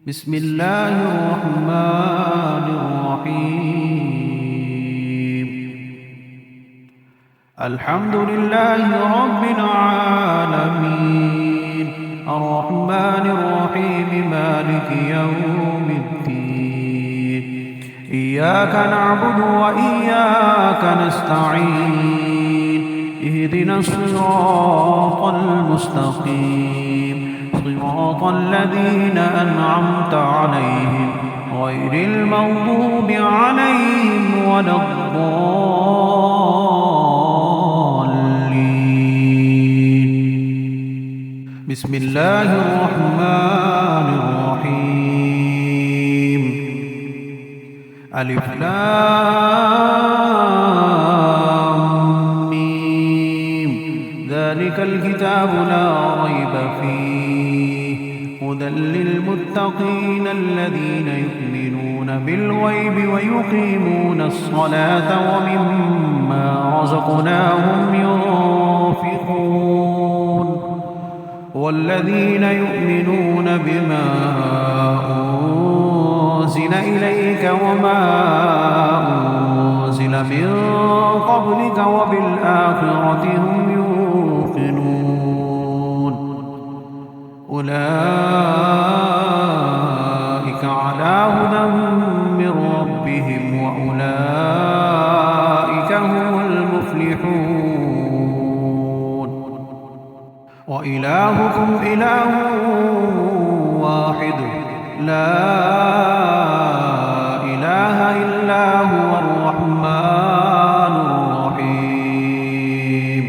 بسم الله الرحمن الرحيم. الحمد لله رب العالمين، الرحمن الرحيم، مالك يوم الدين. إياك نعبد وإياك نستعين، اهدنا الصراط المستقيم، صراط الذين أنعمت عليهم غير المغضوب عليهم ولا الضالين. بسم الله الرحمن الرحيم. ألف لام ميم. ذلك الكتاب لا ريب فيه، هدى للمتقين الذين يؤمنون بالغيب ويقيمون الصلاة ومما رزقناهم ينفقون، والذين يؤمنون بما أنزل إليك وما أنزل من قبلك وبالآخرة هم يوقنون، أولئك على هدى من ربهم وأولئك هم المفلحون. وإلهكم إله واحد، لا إله إلا هو الرحمن الرحيم.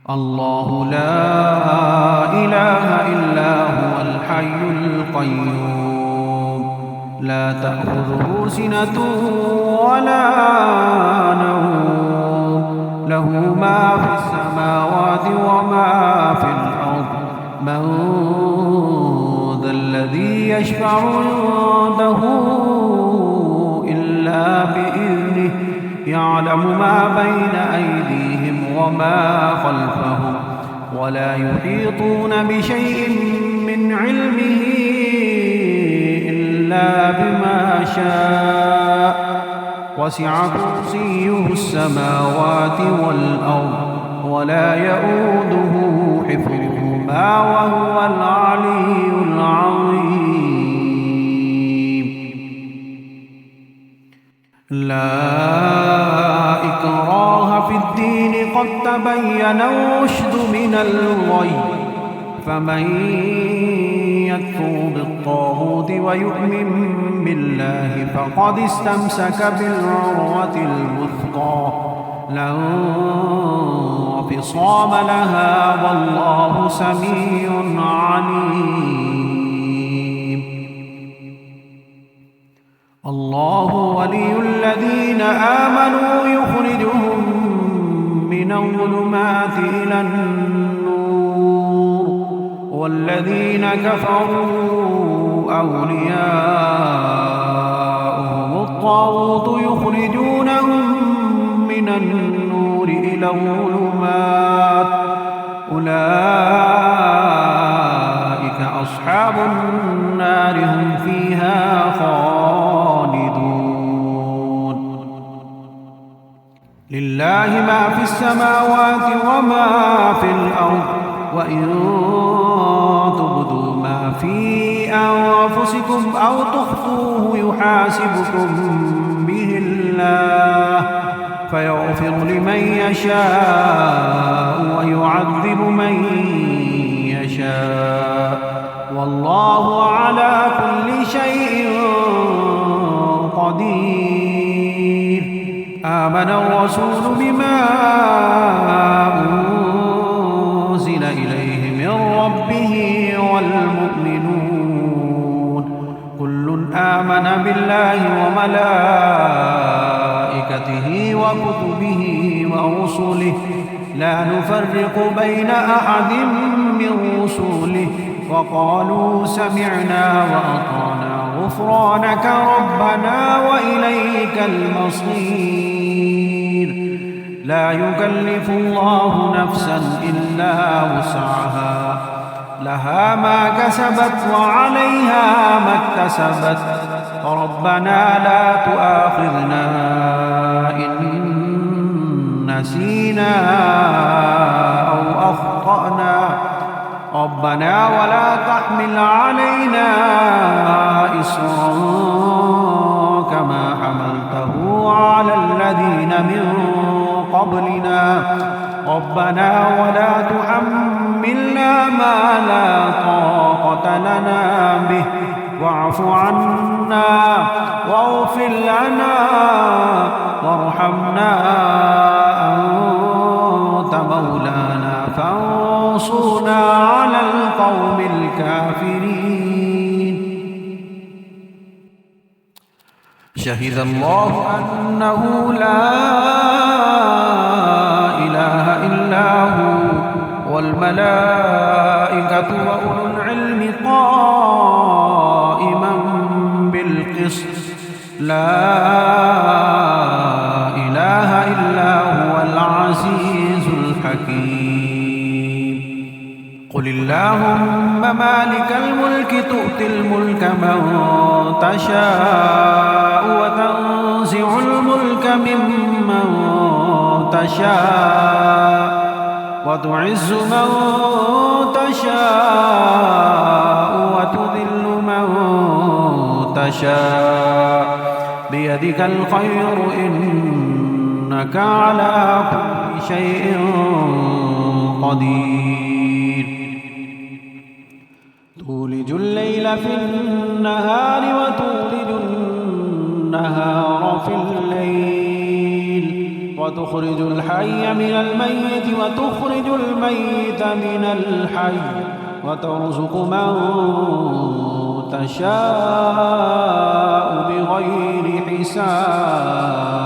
الله لا إله إلا هو الحي القيوم، لا تأخذه سنة ولا نوم، له ما في السماوات وما في الأرض. من ذا الذي يشفع عنده إلا بإذنه، يعلم ما بين أيديهم وما خلفهم، ولا يحيطون بشيء من علمه إلا بما شاء، وسع كرسيه السماوات والأرض، ولا يؤوده حفظهما وهو العلي العظيم. لا إكراه في الدين، قد تبين الرشد من الغي، فمن يكفر بالطاغوت ويؤمن بالله فقد استمسك بالعروة الوثقى، لا انفصام لها، والله سميع عليم. الله ولي الذين آمنوا يخرجهم من الظلمات إلى النور، والذين كفروا أولياؤهم الطاغوت يخرجونهم من النور إلى الظلمات، أولئك أصحاب النار هم فيها خالدون. لله ما في السماوات وما في الأرض، وإن تبدوا ما في أنفسكم أو تخفوه يحاسبكم به الله، فيغفر لمن يشاء ويعذب من يشاء، والله على كل شيء قدير. آمن الرسول بما أنزل إليه من ربه والمؤمنون، كل آمن بالله وملائكته وكتبه ورسله، لا نفرق بين أحد من رسله، وقالوا سمعنا وأطعنا غفرانك ربنا وإليك المصير. لا يكلف الله نفسا إلا وسعها، لها ما كسبت وعليها ما اكتسبت ربنا لا تؤاخذنا إن نسينا أو أخطأنا ربنا ولا تحمل علينا إصرا كما حملته على الذين من قبلنا ربنا ولا تحملنا ما لا طاقة لنا به واعف عنا واغفر لنا وارحمنا أنت مولانا فانصرنا على القوم الكافرين. شهد الله أنه لا إله إلا هو والملائكة وأولو العلم قائما بالقسط لا إله إلا هو العزيز الحكيم. قل اللهم مالك الملك تؤتي الملك من تشاء وتنزع الملك ممن تشاء وتعز من تشاء وتذل من تشاء بيدك الخير إنك على كل شيء قدير. تولج الليل في النهار وتولج النهار في الليل وتخرج الحي من الميت وتخرج الميت من الحي وترزق من تشاء بغير حساب.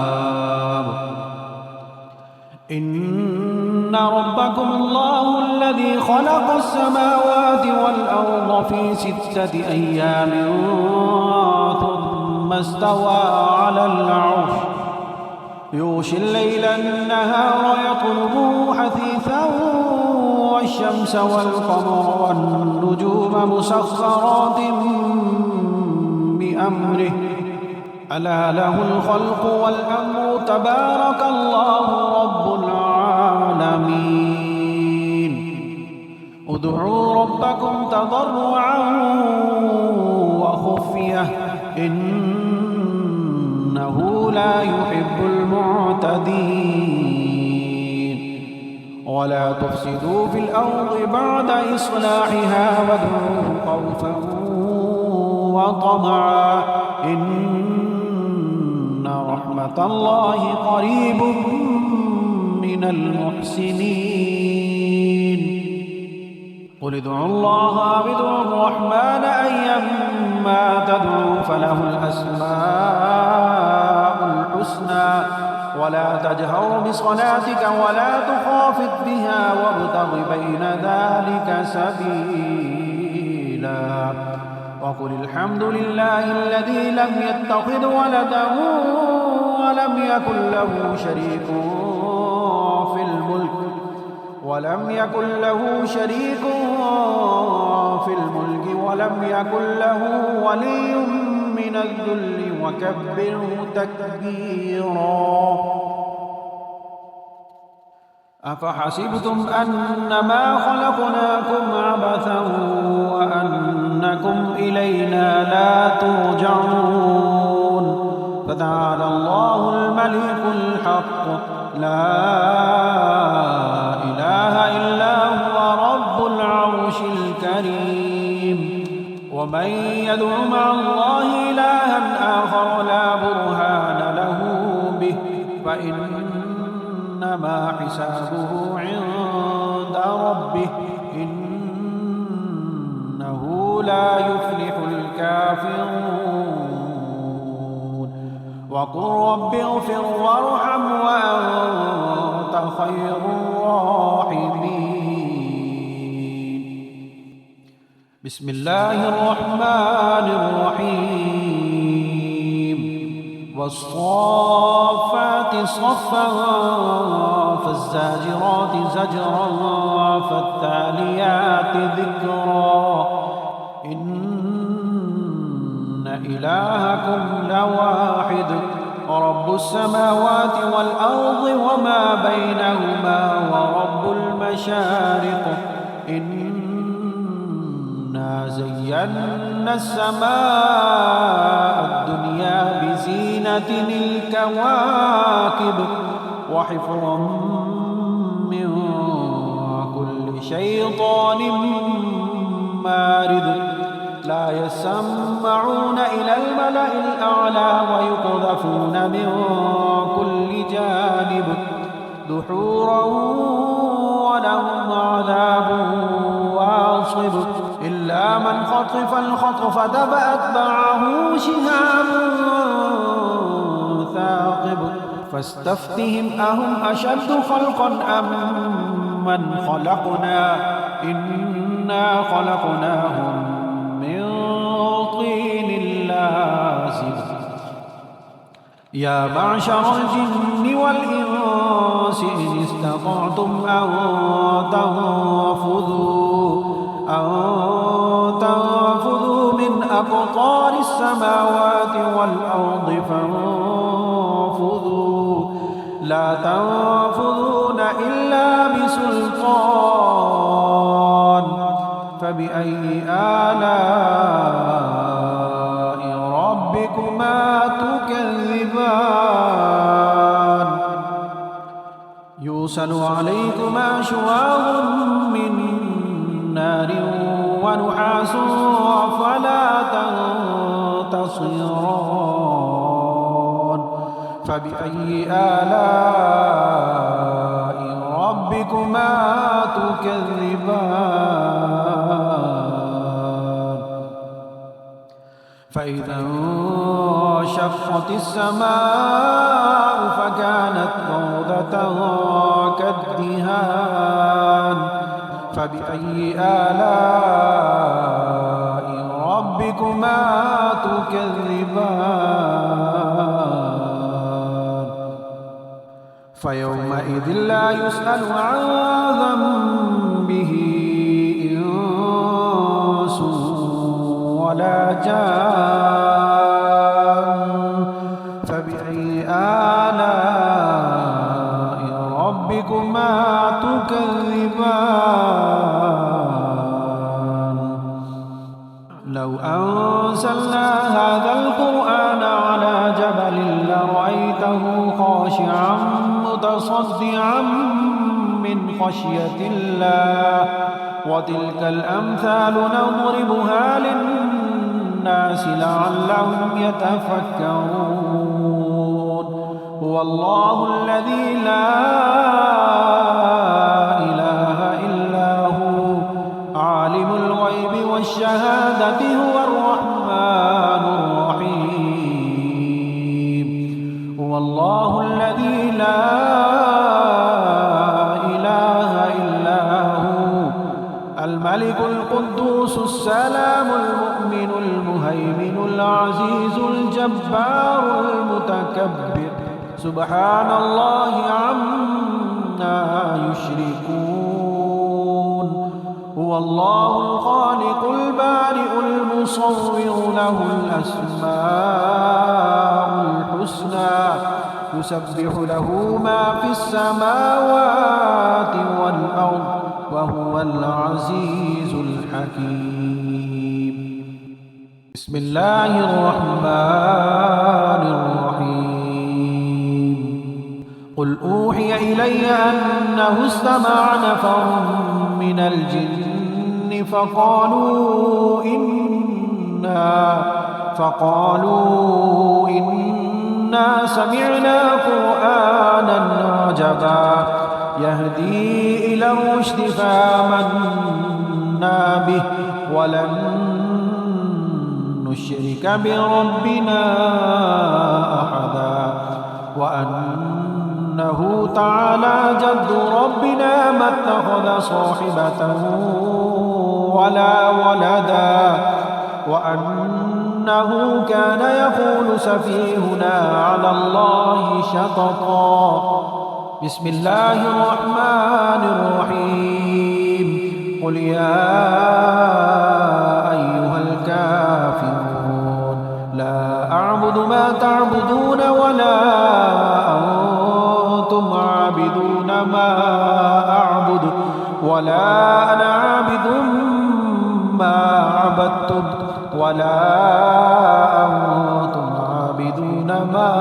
إن ربكم الله الذي خلق السماوات والأرض في 6 أيام ثم استوى على العرش يغشي الليل النهار يطلبه حثيثا والشمس والقمر والنجوم مسخرات بأمره ألا له الخلق والأمر تبارك الله رب العالمين. ادعوا ربكم تضرعا وخفية إنه لا يحب المعتدين. ولا تفسدوا في الأرض بعد إصلاحها وادعوه خوفا وطمعا إن رحمة الله قريب من المحسنين. قل ادعوا الله أو ادعوا الرحمن أيما تدعوا فله الأسماء الحسنى ولا تجهر بصلاتك ولا تخافت بها وابتغ بين ذلك سبيلا. وقل الحمد لله الذي لم يتخذ ولدا ولم يكن له شريك في الملك ولم يكن له ولي من الذل وكبره تكبيرا. أفحسبتم أنما خلقناكم عبثا وأنكم إلينا لا ترجعون فتعالى الله الملك الحق لا إله إلا هو رب العرش الكريم. ومن يدع مع الله إلها آخر لا برهان له به فإنما حسابه عند ربه إنه لا يفلح الكافرون. وقل رب اغفر وارحم وأنت خير الراحمين. بسم الله الرحمن الرحيم. فالصافات صفا فالزاجرات زجرا فالتاليات ذكرا إن إلهكم لواحد رب السماوات والأرض وما بينهما ورب المشارق إنا زينا السماء الدنيا بزينة الكواكب وحفظا من كل شيطان مارد لا يسمعون إلى الملأ الأعلى ويقذفون من كل جانب دحورا ولهم عذاب واصب إلا من خطف الخطف فأتبعه شهاب ثاقب فاستفتهم أهم أشد خلقا أم من خلقنا إنا خلقناهم من طين لازب يا معشر الجن والإنس إن استطعتم أن تنفذوا من أقطار السماوات والأرض فانفذوا لا تنفذون إلا بسلطان فبأي آلاء ربكما تكذبان يرسل عليكما شواظ من نار ونحاس فلا تنتصران فبأي آلاء ربكما تكذبان فإذا انشقت السماء فكانت موضة كالدهان فبأي آلاء ربكما تكذبان فيومئذ لا يسأل عن ذنبه إنس ولا جان فبأي آلاء ربكما تكذبان لو أنزلنا هذا القرآن على جبل لرأيته خاشعا متصدعا من خشية الله وتلك الأمثال نضربها للناس لعلهم يتفكرون هو الله الذي لا إله إلا هو عالم الغيب والشهادة هو الرحمن الرحيم هو الله الذي لا إله إلا هو الملك القدوس السلام المؤمن المهيمن العزيز الجبار المتكبر سبحان الله عما يشركون هو الله الخالق البارئ المصور له الأسماء الحسنى يسبح له ما في السماوات والأرض وهو العزيز الحكيم بسم الله الرحمن الرحيم قل أوحي إلي أنه استمع نفر من الجن فقالوا إنا سمعنا قرآنا عجبا يهدي إلى الرشد فآمنا به ولن نشرك بربنا أحدا وأنه تعالى جد ربنا ما اتخذ صاحبة ولا ولدا وأنه إنه كان يقول سفيهنا على الله شططا بسم الله الرحمن الرحيم قل يا أيها الكافرون لا أعبد ما تعبدون ولا أنتم عابدون ما أعبد ولا أنا عابد ما عبدتم ولا أنتم عابدون ما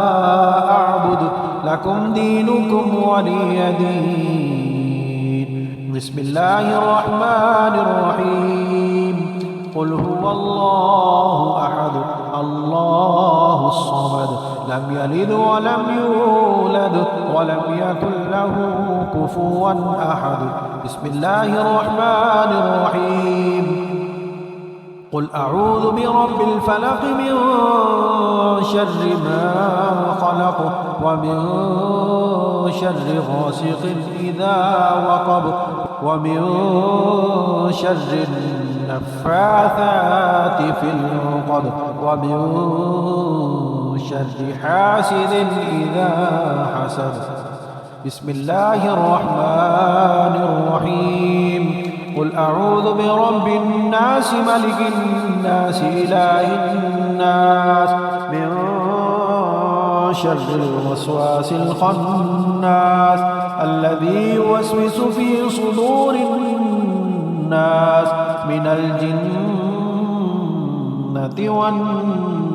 أعبد لكم دينكم ولي دين بسم الله الرحمن الرحيم قل هو الله أحد الله الصمد لم يلد ولم يولد ولم يكن له كفوا أحد بسم الله الرحمن الرحيم قل أعوذ برب الفلق من شر ما خلق ومن شر غاسق إذا وقب ومن شر النفاثات في العقد ومن شر حاسد إذا حسد بسم الله الرحمن الرحيم قل أعوذ برب الناس ملك الناس إله الناس من شر الوسواس الخناس الذي يوسوس في صدور الناس من الجنة والناس